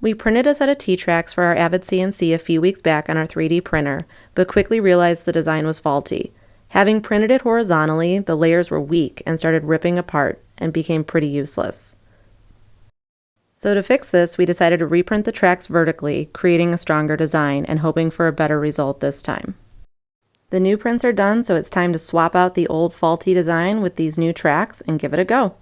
We printed a set of T Tracks for our Avid CNC a few weeks back on our 3D printer, but quickly realized the design was faulty. Having printed it horizontally, the layers were weak and started ripping apart and became pretty useless. So to fix this, we decided to reprint the tracks vertically, creating a stronger design and hoping for a better result this time. The new prints are done, so it's time to swap out the old faulty design with these new tracks and give it a go.